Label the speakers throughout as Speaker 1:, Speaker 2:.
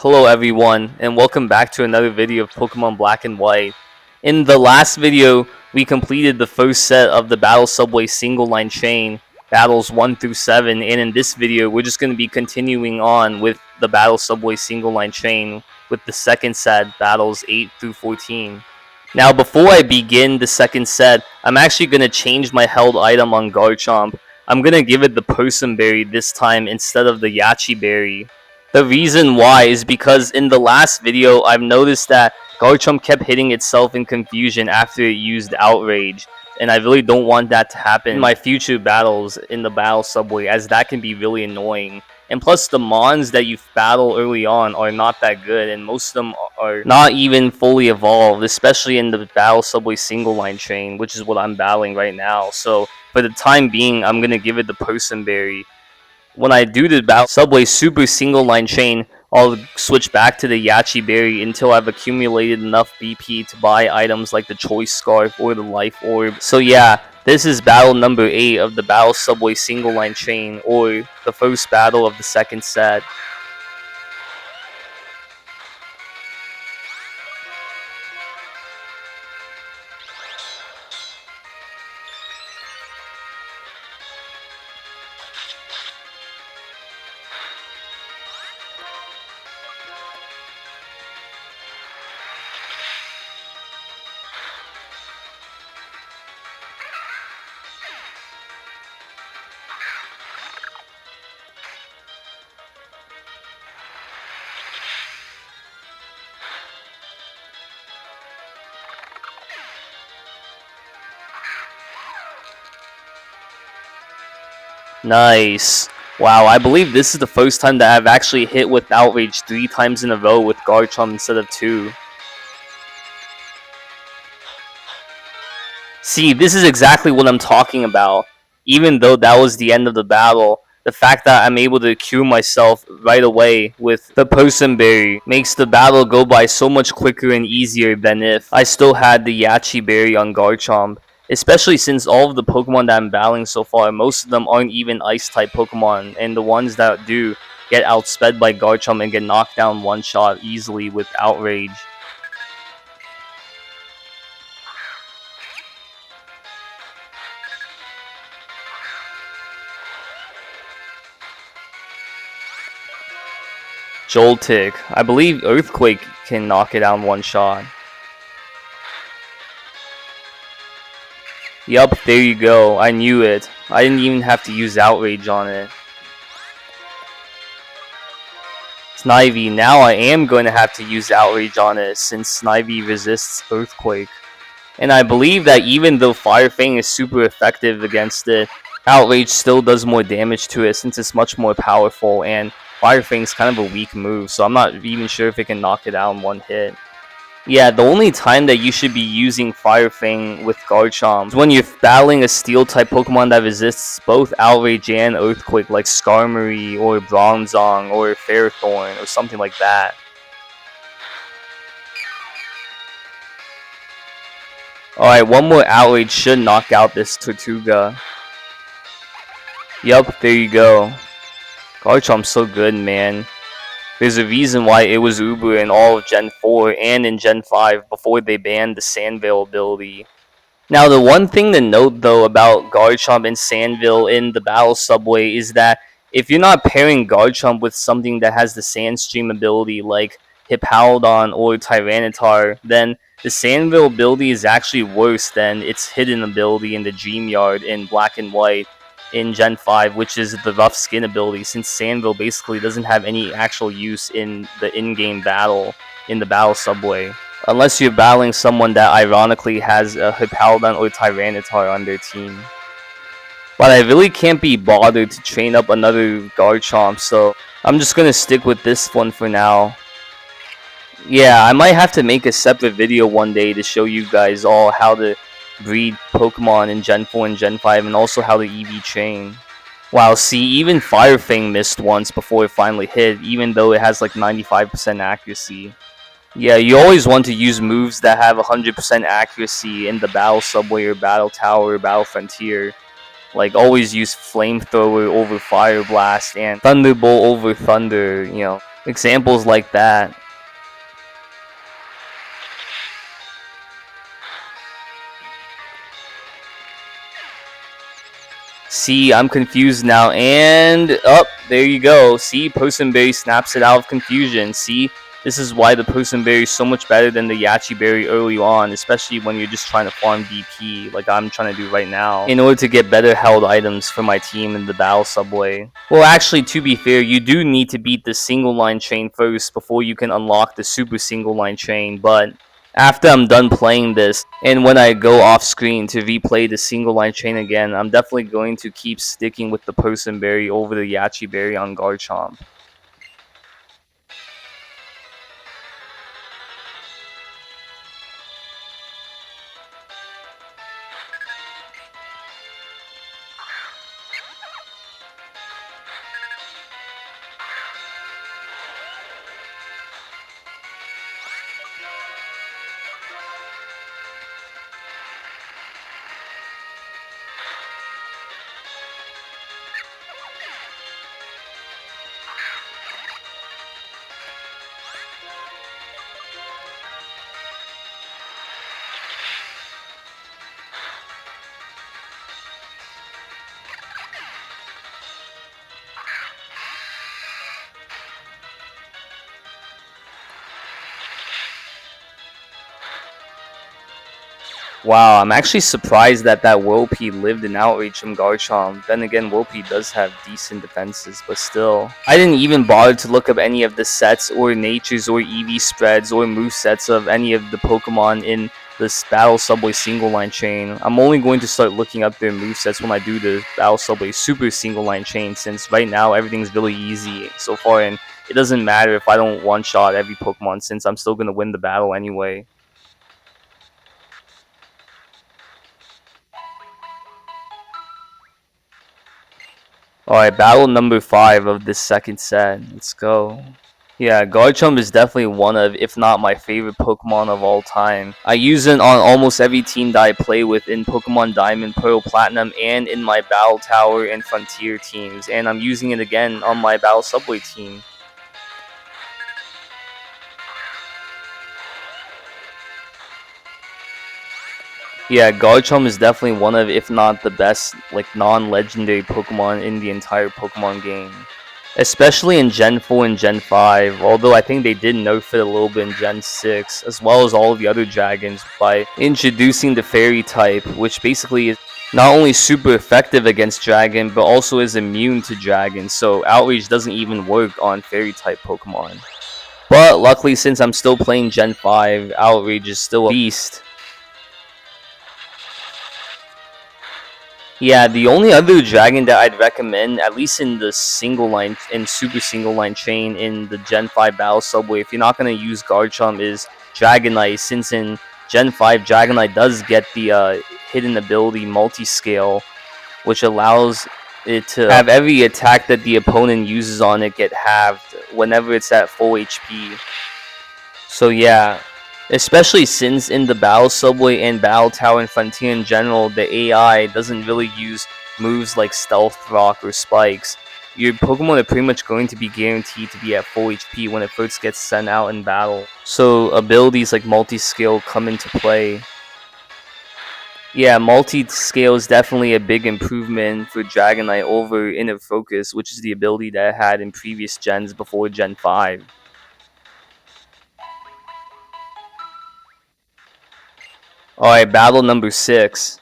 Speaker 1: Hello everyone, and welcome back to another video of Pokemon Black and White. In the last video, we completed the first set of the Battle Subway single line chain, battles 1 through 7, and in this video, we're just going to be continuing on with the Battle Subway single line chain with the second set, battles 8 through 14. Now, before I begin the second set, I'm actually going to change my held item on Garchomp. I'm going to give it the Person Berry this time instead of the Yachi Berry. The reason why is because in the last video, I've noticed that Garchomp kept hitting itself in confusion after it used Outrage, and I really don't want that to happen in my future battles in the Battle Subway, as that can be really annoying. And plus, the Mons that you battle early on are not that good, and most of them are not even fully evolved, especially in the Battle Subway single line train, which is what I'm battling right now. So, for the time being, I'm going to give it the Person Berry. When I do the Battle Subway Super Single Line Chain, I'll switch back to the Yachi Berry until I've accumulated enough BP to buy items like the Choice Scarf or the Life Orb. So yeah, this is battle number 8 of the Battle Subway Single Line Chain, or the first battle of the second set. Nice. Wow, I believe this is the first time that I've actually hit with Outrage 3 times in a row with Garchomp instead of 2. See, this is exactly what I'm talking about. Even though that was the end of the battle, the fact that I'm able to cure myself right away with the Person Berry makes the battle go by so much quicker and easier than if I still had the Yachi Berry on Garchomp. Especially since all of the Pokemon that I'm battling so far, most of them aren't even Ice-type Pokemon, and the ones that do get outsped by Garchomp and get knocked down one-shot easily with Outrage. Joltik. I believe Earthquake can knock it down one shot. Yup, there you go. I knew it. I didn't even have to use Outrage on it. Snivy. Now I am going to have to use Outrage on it since Snivy resists Earthquake. And I believe that even though Fire Fang is super effective against it, Outrage still does more damage to it since it's much more powerful, and Fire Fang's kind of a weak move, so I'm not even sure if it can knock it out in one hit. Yeah, the only time that you should be using Fire Fang with Garchomp is when you're battling a Steel-type Pokemon that resists both Outrage and Earthquake, like Skarmory or Bronzong or Ferrothorn or something like that. Alright, one more Outrage should knock out this Tortuga. Yup, there you go. Garchomp's so good, man. There's a reason why it was Uber in all of Gen 4 and in Gen 5 before they banned the Sandveil ability. Now, the one thing to note, though, about Garchomp and Sandveil in the Battle Subway is that if you're not pairing Garchomp with something that has the Sandstream ability like Hippowdon or Tyranitar, then the Sandveil ability is actually worse than its hidden ability in the Dream Yard in Black and White in Gen 5, which is the Rough Skin ability, since Sandveil basically doesn't have any actual use in the in-game battle in the Battle Subway. Unless you're battling someone that ironically has a Hippowdon or Tyranitar on their team. But I really can't be bothered to train up another Garchomp, so I'm just gonna stick with this one for now. Yeah, I might have to make a separate video one day to show you guys all how to breed Pokemon in Gen 4 and Gen 5, and also how to EV train. Wow, see, even Fire Fang missed once before it finally hit, even though it has like 95% accuracy. Yeah, you always want to use moves that have 100% accuracy in the Battle Subway or Battle Tower or Battle Frontier. Like, always use Flamethrower over Fire Blast and Thunderbolt over Thunder, you know. Examples like that. See, I'm confused now, and up, there you go. See, Berry snaps it out of confusion. See, this is why the Berry is so much better than the Yachi Berry early on, especially when you're just trying to farm DP, like I'm trying to do right now, in order to get better held items for my team in the Battle Subway. Well, actually, to be fair, you do need to beat the single line chain first before you can unlock the super single line chain, but after I'm done playing this, and when I go off screen to replay the single line chain again, I'm definitely going to keep sticking with the Berry over the Yachi Berry on Garchomp. Wow, I'm actually surprised that Whirlpede lived in Outreach from Garchomp. Then again, Whirlpede does have decent defenses, but still. I didn't even bother to look up any of the sets or natures or EV spreads or move sets of any of the Pokemon in this Battle Subway single line chain. I'm only going to start looking up their movesets when I do the Battle Subway super single line chain, since right now everything's really easy so far, and it doesn't matter if I don't one shot every Pokemon, since I'm still gonna win the battle anyway. Alright, battle number 5 of this second set. Let's go. Yeah, Garchomp is definitely one of, if not my favorite Pokemon of all time. I use it on almost every team that I play with in Pokemon Diamond, Pearl, Platinum, and in my Battle Tower and Frontier teams. And I'm using it again on my Battle Subway team. Yeah, Garchomp is definitely one of, if not the best, like non-legendary Pokemon in the entire Pokemon game. Especially in Gen 4 and Gen 5, although I think they did nerf it a little bit in Gen 6, as well as all of the other dragons, by introducing the Fairy type, which basically is not only super effective against Dragon, but also is immune to Dragon, so Outrage doesn't even work on Fairy type Pokemon. But luckily, since I'm still playing Gen 5, Outrage is still a beast. Yeah, the only other dragon that I'd recommend, at least in the single line, in super single line chain in the Gen 5 Battle Subway, if you're not going to use Garchomp, is Dragonite, since in Gen 5, Dragonite does get the hidden ability Multi-Scale, which allows it to have every attack that the opponent uses on it get halved whenever it's at full HP. So yeah, especially since in the Battle Subway and Battle Tower and Frontier in general, the AI doesn't really use moves like Stealth Rock or Spikes. Your Pokemon are pretty much going to be guaranteed to be at full HP when it first gets sent out in battle. So abilities like Multi-Scale come into play. Yeah, Multi-Scale is definitely a big improvement for Dragonite over Inner Focus, which is the ability that it had in previous gens before Gen 5. Alright, battle number 6.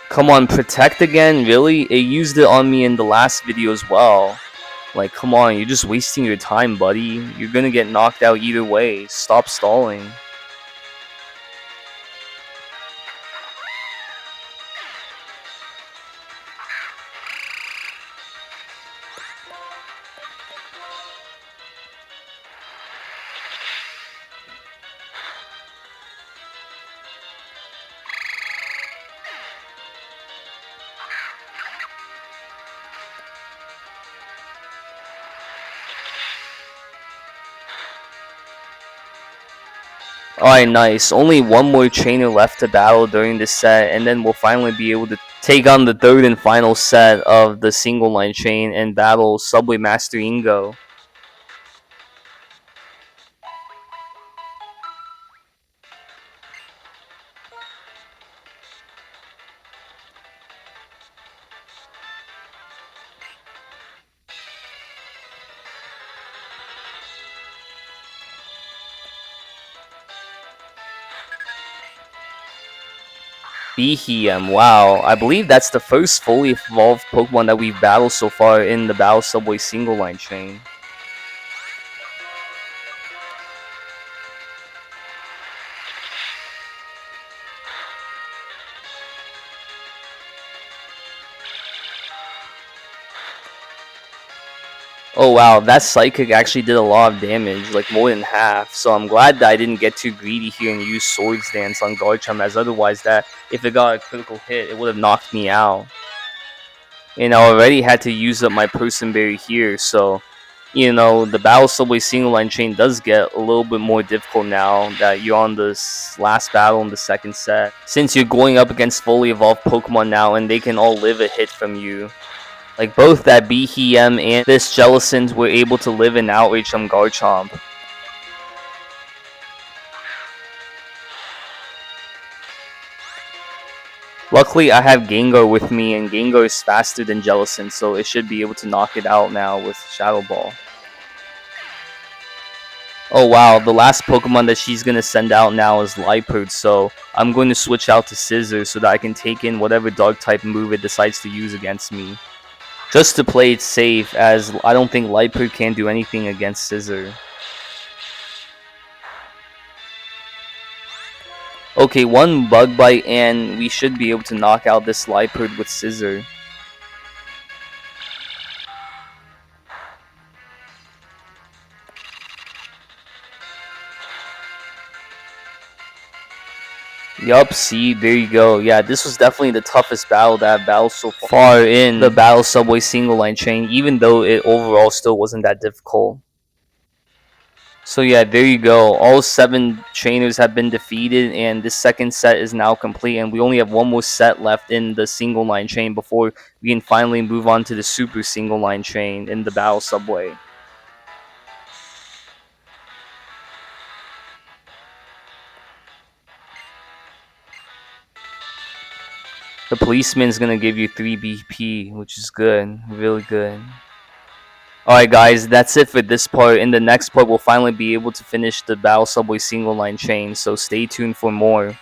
Speaker 1: Come on, Protect again? Really? It used it on me in the last video as well. Like, come on, you're just wasting your time, buddy. You're gonna get knocked out either way. Stop stalling. Alright, nice. Only one more trainer left to battle during this set, and then we'll finally be able to take on the third and final set of the single line chain and battle Subway Master Ingo. Behem, wow. I believe that's the first fully evolved Pokemon that we've battled so far in the Battle Subway single line chain. Oh wow, that Psychic actually did a lot of damage, like more than half, so I'm glad that I didn't get too greedy here and use Swords Dance on Garchomp, as otherwise that, if it got a critical hit, it would have knocked me out. And I already had to use up my Person Berry here, so, you know, the Battle Subway single line chain does get a little bit more difficult now that you're on this last battle in the second set. Since you're going up against fully evolved Pokemon now and they can all live a hit from you. Like both that Behem and this Jellicent were able to live an outrage from Garchomp. Luckily, I have Gengar with me, and Gengar is faster than Jellicent, so it should be able to knock it out now with Shadow Ball. Oh wow, the last Pokemon that she's going to send out now is Liepard, so I'm going to switch out to Scissor so that I can take in whatever Dark-type move it decides to use against me. Just to play it safe, as I don't think Liepard can do anything against Scissor. Okay, one Bug Bite and we should be able to knock out this Liepard with Scissor. Yup, see, there you go. Yeah, this was definitely the toughest battle that I've battled so far in the Battle Subway single line chain, even though it overall still wasn't that difficult. So yeah, there you go. All 7 trainers have been defeated, and this second set is now complete, and we only have one more set left in the single line chain before we can finally move on to the super single line chain in the Battle Subway. The policeman's gonna give you 3 BP, which is good, really good. Alright guys, that's it for this part. In the next part, we'll finally be able to finish the Battle Subway single line chain, so stay tuned for more.